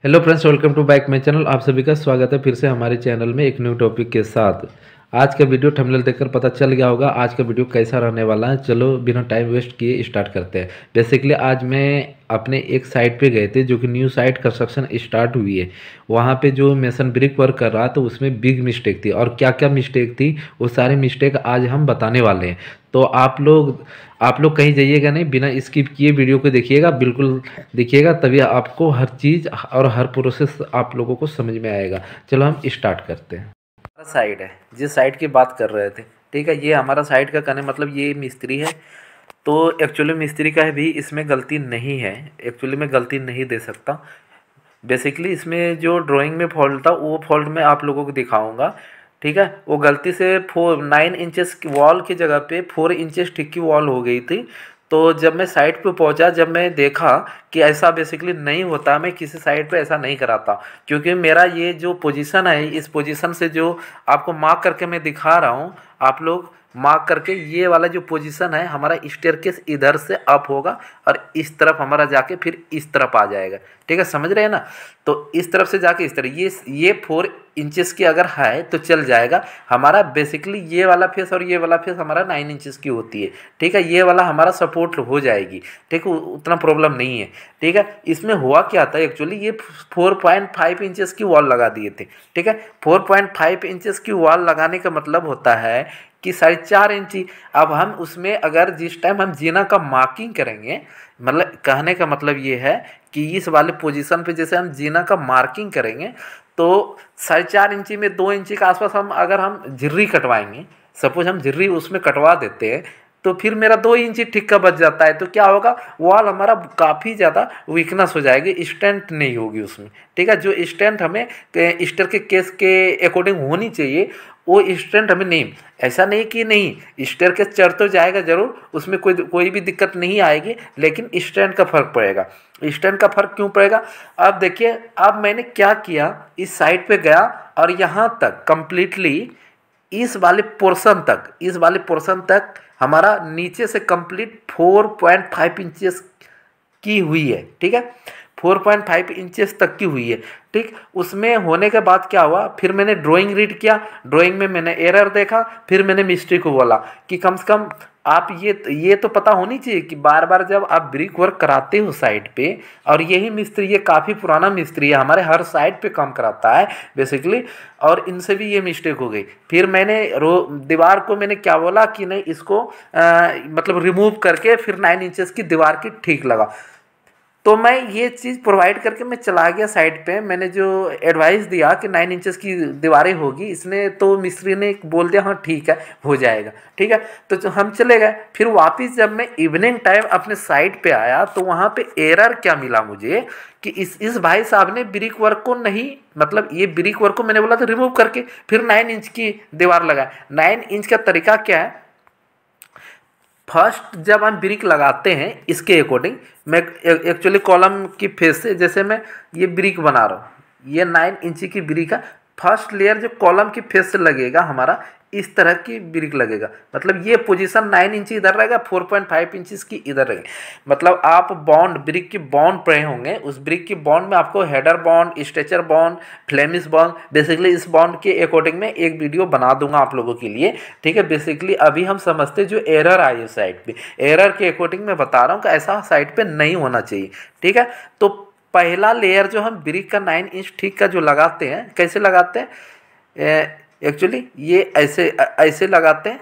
Hello friends, welcome to back my channel. आप सभी का स्वागत है फिर से हमारे चैनल में एक न्यू टॉपिक के साथ। आज का वीडियो थंबनेल देखकर पता चल गया होगा आज का वीडियो कैसा रहने वाला है। चलो बिना टाइम वेस्ट किए स्टार्ट करते हैं। बेसिकली आज मैं अपने एक साइट पे गए थे जो कि न्यू साइट कंस्ट्रक्शन स्टार्ट हुई है। वहाँ पे जो मेसन ब्रिक वर्क कर रहा था उसमें बिग मिस्टेक थी, और क्या क्या मिस्टेक थी वो सारी मिस्टेक आज हम बताने वाले हैं। तो आप लोग कहीं जाइएगा नहीं, बिना स्किप किए वीडियो को देखिएगा, बिल्कुल देखिएगा, तभी आपको हर चीज़ और हर प्रोसेस आप लोगों को समझ में आएगा। चलो हम स्टार्ट करते हैं। हमारा साइड है, जिस साइड की बात कर रहे थे, ठीक है, ये हमारा साइड का कहने मतलब ये मिस्त्री है। तो एक्चुअली मिस्त्री का भी इसमें गलती नहीं है, एक्चुअली मैं गलती नहीं दे सकता। बेसिकली इसमें जो ड्राइंग में फॉल्ट था वो फॉल्ट मैं आप लोगों को दिखाऊंगा। ठीक है, वो गलती से 9 इंचेस की वॉल की जगह पे 4 इंचेस थिक की वॉल हो गई थी। तो जब मैं साइट पे पहुंचा, जब मैं देखा कि ऐसा बेसिकली नहीं होता, मैं किसी साइट पे ऐसा नहीं कराता, क्योंकि मेरा ये जो पोजीशन है, इस पोजीशन से जो आपको मार्क करके मैं दिखा रहा हूँ, आप लोग मार्क करके, ये वाला जो पोजीशन है हमारा स्टेयरकेस इधर से अप होगा और इस तरफ हमारा जाके फिर इस तरफ आ जाएगा। ठीक है, समझ रहे हैं ना। तो इस तरफ से जाके इस तरफ, ये 4 इंचेस की अगर है तो चल जाएगा हमारा। बेसिकली ये वाला फेस और ये वाला फेस हमारा 9 इंचेस की होती है। ठीक है, ये वाला हमारा सपोर्ट हो जाएगी। ठीक है, उतना प्रॉब्लम नहीं है। ठीक है, इसमें हुआ क्या था, एक्चुअली ये 4.5 इंचेस की वॉल लगा दिए थे। ठीक है, 4.5 इंचेस की वॉल लगाने का मतलब होता है कि 4.5 इंची। अब हम उसमें अगर जिस टाइम हम जीना का मार्किंग करेंगे, मतलब कहने का मतलब ये है कि इस वाले पोजीशन पे जैसे हम जीना का मार्किंग करेंगे, तो 4.5 इंची में 2 इंची के आसपास हम अगर हम झिर्री कटवाएंगे, सपोज हम झिर्री उसमें कटवा देते हैं, तो फिर मेरा 2 इंची ठीक का बच जाता है। तो क्या होगा, वॉल हमारा काफ़ी ज़्यादा वीकनेस हो जाएगी, स्ट्रेंथ नहीं होगी उसमें। ठीक है, जो स्ट्रेंथ हमें स्टर के केस के अकॉर्डिंग होनी चाहिए, वो स्ट्रेंथ हमें नहीं। ऐसा नहीं कि नहीं, स्टेयर के चढ़ तो जाएगा ज़रूर, उसमें कोई भी दिक्कत नहीं आएगी, लेकिन स्ट्रेंथ का फर्क पड़ेगा। स्ट्रेंथ का फर्क क्यों पड़ेगा, अब देखिए। अब मैंने क्या किया, इस साइड पे गया और यहाँ तक कंप्लीटली इस वाले पोर्शन तक हमारा नीचे से कंप्लीट 4.5 इंचेस की हुई है। ठीक है, 4.5 इंचेस तक की हुई है। ठीक, उसमें होने के बाद क्या हुआ, फिर मैंने ड्राइंग रीड किया, ड्राइंग में मैंने एरर देखा, फिर मैंने मिस्त्री को बोला कि कम से कम आप ये तो पता होनी चाहिए कि बार बार जब आप ब्रिक वर्क कराते हो साइड पे, और यही मिस्त्री, ये काफ़ी पुराना मिस्त्री है, हमारे हर साइड पे काम कराता है बेसिकली, और इनसे भी ये मिस्टेक हो गई। फिर मैंने दीवार को मैंने क्या बोला कि नहीं, इसको मतलब रिमूव करके फिर 9 इंचेस की दीवार की ठीक लगा। तो मैं ये चीज़ प्रोवाइड करके मैं चला गया साइड पे। मैंने जो एडवाइस दिया कि 9 इंचेस की दीवारें होगी, इसने तो मिस्त्री ने बोल दिया हाँ ठीक है, हो जाएगा। ठीक है, तो हम चले गए। फिर वापस जब मैं इवनिंग टाइम अपने साइट पे आया, तो वहाँ पे एरर क्या मिला मुझे कि इस भाई साहब ने ब्रिक वर्क को नहीं, मतलब ये ब्रिक वर्क को मैंने बोला था रिमूव करके फिर 9 इंच की दीवार लगाए। 9 इंच का तरीका क्या है, फर्स्ट जब हम ब्रिक लगाते हैं इसके अकॉर्डिंग, मैं एक्चुअली कॉलम की फेस से, जैसे मैं ये ब्रिक बना रहा हूँ, ये 9 इंची की ब्रिक है। फर्स्ट लेयर जो कॉलम की फेस से लगेगा हमारा, इस तरह की ब्रिक लगेगा। मतलब ये पोजीशन 9 इंची इधर रहेगा, 4.5 इंचेस की इधर रहेगी। मतलब आप बॉन्ड, ब्रिक की बॉन्ड पड़े होंगे, उस ब्रिक की बॉन्ड में आपको header bond, stretcher bond, Flemish bond, basically इस बॉन्ड के अकॉर्डिंग मैं एक वीडियो बना दूंगा आप लोगों के लिए। ठीक है, बेसिकली अभी हम समझते जो एरर आई है साइड पे, एरर के अकॉर्डिंग मैं बता रहा हूँ कि ऐसा साइड पे नहीं होना चाहिए। ठीक है, तो पहला लेयर जो हम ब्रिक का 9 इंच ठीक का जो लगाते हैं, कैसे लगाते हैं, एक्चुअली ये ऐसे ऐसे लगाते हैं।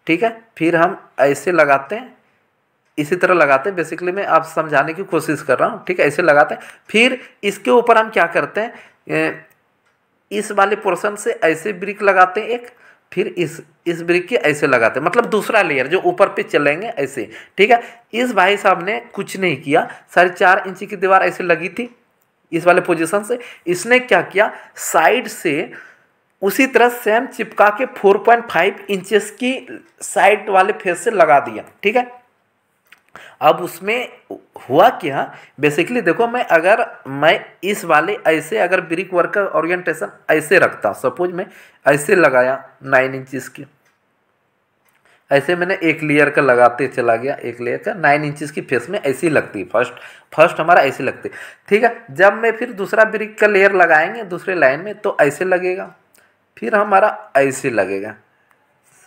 ठीक है, फिर हम ऐसे लगाते हैं, इसी तरह लगाते हैं। बेसिकली मैं आप समझाने की कोशिश कर रहा हूँ। ठीक है, ऐसे लगाते हैं। फिर इसके ऊपर हम क्या करते हैं, इस वाले पोर्शन से ऐसे ब्रिक लगाते हैं एक, फिर इस ब्रिक के ऐसे लगाते हैं, मतलब दूसरा लेयर जो ऊपर पे चलेंगे ऐसे। ठीक है, इस भाई साहब ने कुछ नहीं किया, 4.5 इंची की दीवार ऐसे लगी थी इस वाले पोजीशन से। इसने क्या किया, साइड से उसी तरह सेम चिपका के 4.5 इंचेस की साइड वाले फेस से लगा दिया। ठीक है, अब उसमें हुआ क्या, बेसिकली देखो, मैं इस वाले ऐसे अगर ब्रिक वर्क का ओरिएंटेशन ऐसे रखता, सपोज मैं ऐसे लगाया 9 इंचेस की, ऐसे मैंने एक लेयर का लगाते चला गया, एक लेयर का 9 इंचेस की फेस में ऐसी लगती है, फर्स्ट हमारा ऐसी लगती है। ठीक है, जब मैं फिर दूसरा ब्रिक का लेयर लगाएंगे दूसरे लाइन में तो ऐसे लगेगा, फिर हमारा ऐसे लगेगा,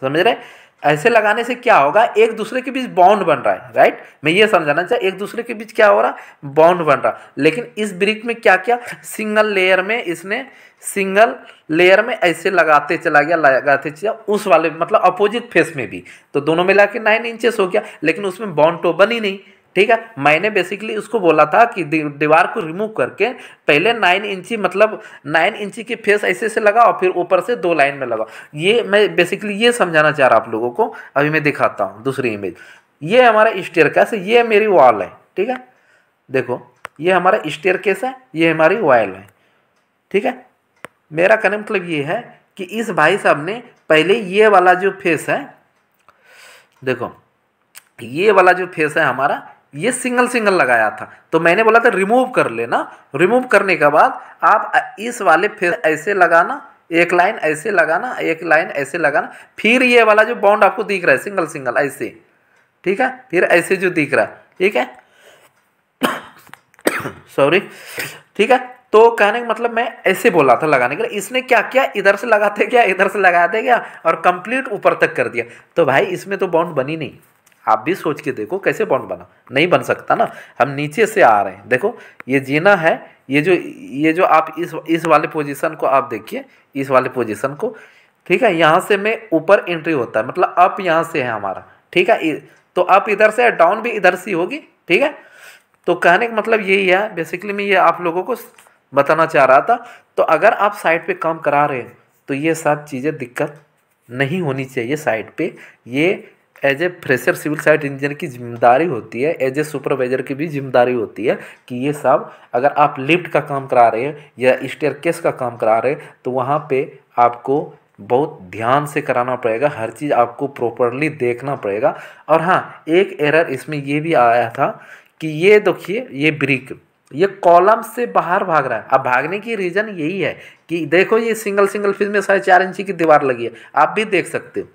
समझ रहे। ऐसे लगाने से क्या होगा, एक दूसरे के बीच बॉन्ड बन रहा है, राइट। मैं ये समझाना चाहिए, एक दूसरे के बीच क्या हो रहा है, बॉन्ड बन रहा। लेकिन इस ब्रिक में क्या किया, सिंगल लेयर में इसने सिंगल लेयर में ऐसे लगाते चला गया, लगाते चला उस वाले मतलब अपोजिट फेस में भी, तो दोनों मिला के 9 इंचेस हो गया, लेकिन उसमें बॉन्ड तो बनी नहीं। ठीक है, मैंने बेसिकली उसको बोला था कि दीवार को रिमूव करके पहले 9 इंची मतलब 9 इंची की फेस ऐसे से लगा और फिर ऊपर से 2 लाइन में लगा। ये मैं बेसिकली ये समझाना चाह रहा आप लोगों को। अभी मैं दिखाता हूँ दूसरी इमेज। ये हमारा स्टेयरकेस है, ये मेरी वॉल है। ठीक है, देखो ये हमारा स्टेयरकेस है, ये हमारी वॉल है। ठीक है, मेरा कहने मतलब ये है कि इस भाई साहब ने पहले ये वाला जो फेस है, देखो ये वाला जो फेस है हमारा, ये सिंगल लगाया था, तो मैंने बोला था रिमूव कर लेना। रिमूव करने के बाद आप इस वाले फेस ऐसे लगाना, एक लाइन ऐसे लगाना, एक लाइन ऐसे लगाना, फिर ये वाला जो बॉन्ड आपको दिख रहा है सिंगल ऐसे, ठीक है, फिर ऐसे जो दिख रहा है, ठीक है सॉरी, ठीक है। तो कहने का मतलब मैं ऐसे बोला था लगाने के लिए, इसने क्या किया, इधर से लगाते गया, इधर से लगाते गया और कंप्लीट ऊपर तक कर दिया। तो भाई इसमें तो बॉन्ड बनी नहीं। आप भी सोच के देखो कैसे बॉन्ड बना, नहीं बन सकता ना। हम नीचे से आ रहे हैं, देखो ये जीना है, ये जो आप इस वाले पोजीशन को आप देखिए, इस वाले पोजीशन को, ठीक है। यहाँ से मैं ऊपर एंट्री होता है, मतलब अप यहाँ से है हमारा, ठीक है। तो अप इधर से, डाउन भी इधर से होगी, ठीक है। तो कहने का मतलब यही है, बेसिकली मैं ये आप लोगों को बताना चाह रहा था। तो अगर आप साइड पे काम करा रहे हैं तो ये सब चीज़ें दिक्कत नहीं होनी चाहिए साइड पे। ये as a fresher civil site engineer की जिम्मेदारी होती है, एज ए सुपरवाइजर की भी जिम्मेदारी होती है कि ये सब अगर आप लिफ्ट का काम करा रहे हैं या स्टेयरकेस का काम करा रहे हैं तो वहाँ पे आपको बहुत ध्यान से कराना पड़ेगा, हर चीज़ आपको प्रॉपरली देखना पड़ेगा। और हाँ, एक एरर इसमें ये भी आया था कि ये देखिए, ये ब्रिक ये कॉलम से बाहर भाग रहा है। अब भागने की रीज़न यही है कि देखो ये सिंगल फीस में 4.5 इंची की दीवार लगी है, आप भी देख सकते हो।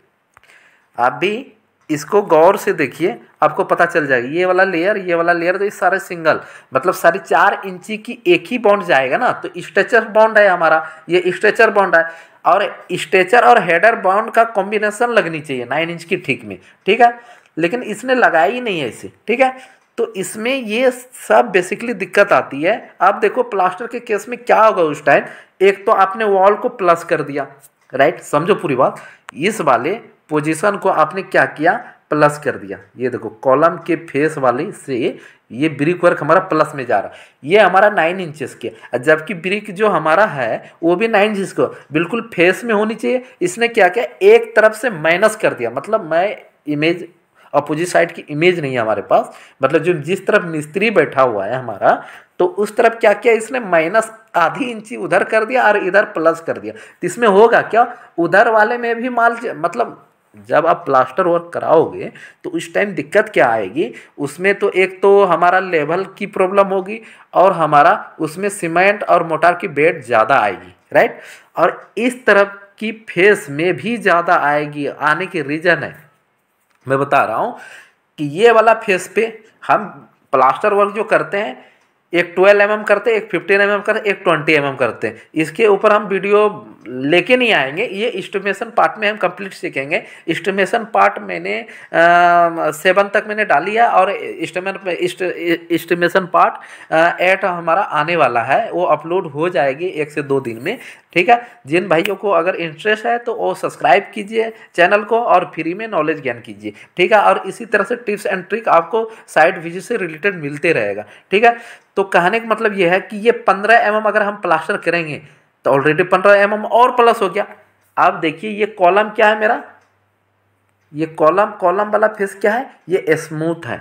आप भी इसको गौर से देखिए, आपको पता चल जाएगा। ये वाला लेयर तो ये सारे सिंगल मतलब 4.5 इंची की एक ही बॉन्ड जाएगा ना, तो स्ट्रेचर बॉन्ड है हमारा, ये स्ट्रेचर बॉन्ड है। और स्ट्रेचर और हेडर बॉन्ड का कॉम्बिनेशन लगनी चाहिए 9 इंच की ठीक में, ठीक है। लेकिन इसने लगाया ही नहीं है इसे, ठीक है। तो इसमें ये सब बेसिकली दिक्कत आती है। आप देखो प्लास्टर के केस में क्या होगा उस टाइम, एक तो आपने वॉल को प्लस कर दिया, राइट, समझो पूरी बात। इस वाले पोजीशन को आपने क्या किया, प्लस कर दिया। ये देखो कॉलम के फेस वाले से ये ब्रिक वर्क हमारा प्लस में जा रहा है, ये हमारा 9 इंचेस के, जबकि ब्रिक जो हमारा है वो भी 9 इंचेस को बिल्कुल फेस में होनी चाहिए। इसने क्या किया, एक तरफ से माइनस कर दिया। मतलब मैं इमेज अपोजिट साइड की इमेज नहीं है हमारे पास, मतलब जो जिस तरफ मिस्त्री बैठा हुआ है हमारा, तो उस तरफ क्या किया इसने, माइनस आधी इंची उधर कर दिया और इधर प्लस कर दिया। तो इसमें होगा क्या, उधर वाले में भी माल, मतलब जब आप प्लास्टर वर्क कराओगे तो उस टाइम दिक्कत क्या आएगी, उसमें तो एक तो हमारा लेवल की प्रॉब्लम होगी और हमारा उसमें सीमेंट और मोटार की बेड ज़्यादा आएगी, राइट। और इस तरफ की फेस में भी ज़्यादा आएगी। आने की रीज़न है, मैं बता रहा हूँ कि ये वाला फेस पे हम प्लास्टर वर्क जो करते हैं, एक 12 mm करते हैं, एक 15 mm करते हैं, एक 20 mm करते हैं। इसके ऊपर हम वीडियो लेके नहीं आएंगे, ये एस्टिमेशन पार्ट में हम कंप्लीट सीखेंगे। एस्टिमेशन पार्ट मैंने 7 तक मैंने डाली है और एस्टिमेशन पार्ट 8 हमारा आने वाला है, वो अपलोड हो जाएगी 1 से 2 दिन में, ठीक है। जिन भाइयों को अगर इंटरेस्ट है तो वो सब्सक्राइब कीजिए चैनल को और फ्री में नॉलेज ज्ञान कीजिए, ठीक है। और इसी तरह से टिप्स एंड ट्रिक आपको साइट विजिट से रिलेटेड मिलते रहेगा, ठीक है। तो कहने का मतलब ये है कि ये 15 mm अगर हम प्लास्टर करेंगे तो ऑलरेडी 15 mm और प्लस हो गया। आप देखिए ये कॉलम क्या है मेरा, ये कॉलम वाला फेस क्या है, ये स्मूथ है।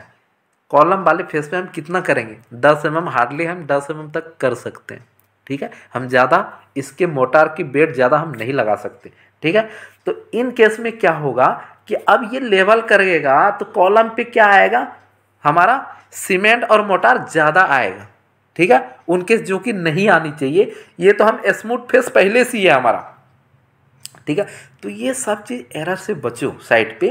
कॉलम वाले फेस पे हम कितना करेंगे, 10 mm, हार्डली हम 10 mm तक कर सकते हैं, ठीक है। हम ज़्यादा इसके मोटार की बेड ज़्यादा हम नहीं लगा सकते, ठीक है। तो इन केस में क्या होगा कि अब ये लेवल करेगा तो कॉलम पे क्या आएगा, हमारा सीमेंट और मोटार ज़्यादा आएगा, ठीक है। उनके जो कि नहीं आनी चाहिए, ये तो हम स्मूथ फेस पहले से ही है हमारा, ठीक है। तो ये सब चीज़ एरर से बचो साइड पे,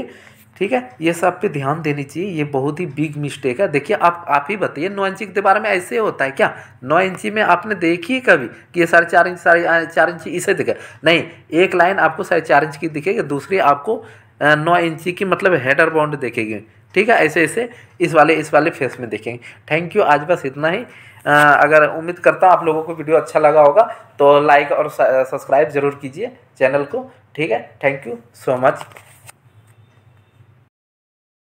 ठीक है, ये सब पे ध्यान देनी चाहिए, ये बहुत ही बिग मिस्टेक है। देखिए आप ही बताइए 9 इंची के दीवार में ऐसे होता है क्या? 9 इंची में आपने देखी है कभी कि ये 4.5 इंच 4.5 इंची इसे दिखे? नहीं, एक लाइन आपको 4.5 इंच की दिखेगी, दूसरी आपको 9 इंची की मतलब हेडर बाउंड देखेगी। ठीक है, ऐसे ऐसे इस वाले फेस में देखेंगे। थैंक यू, आज बस इतना ही। अगर उम्मीद करता हूँ आप लोगों को वीडियो अच्छा लगा होगा तो लाइक और सब्सक्राइब जरूर कीजिए चैनल को। ठीक है, थैंक यू सो मच।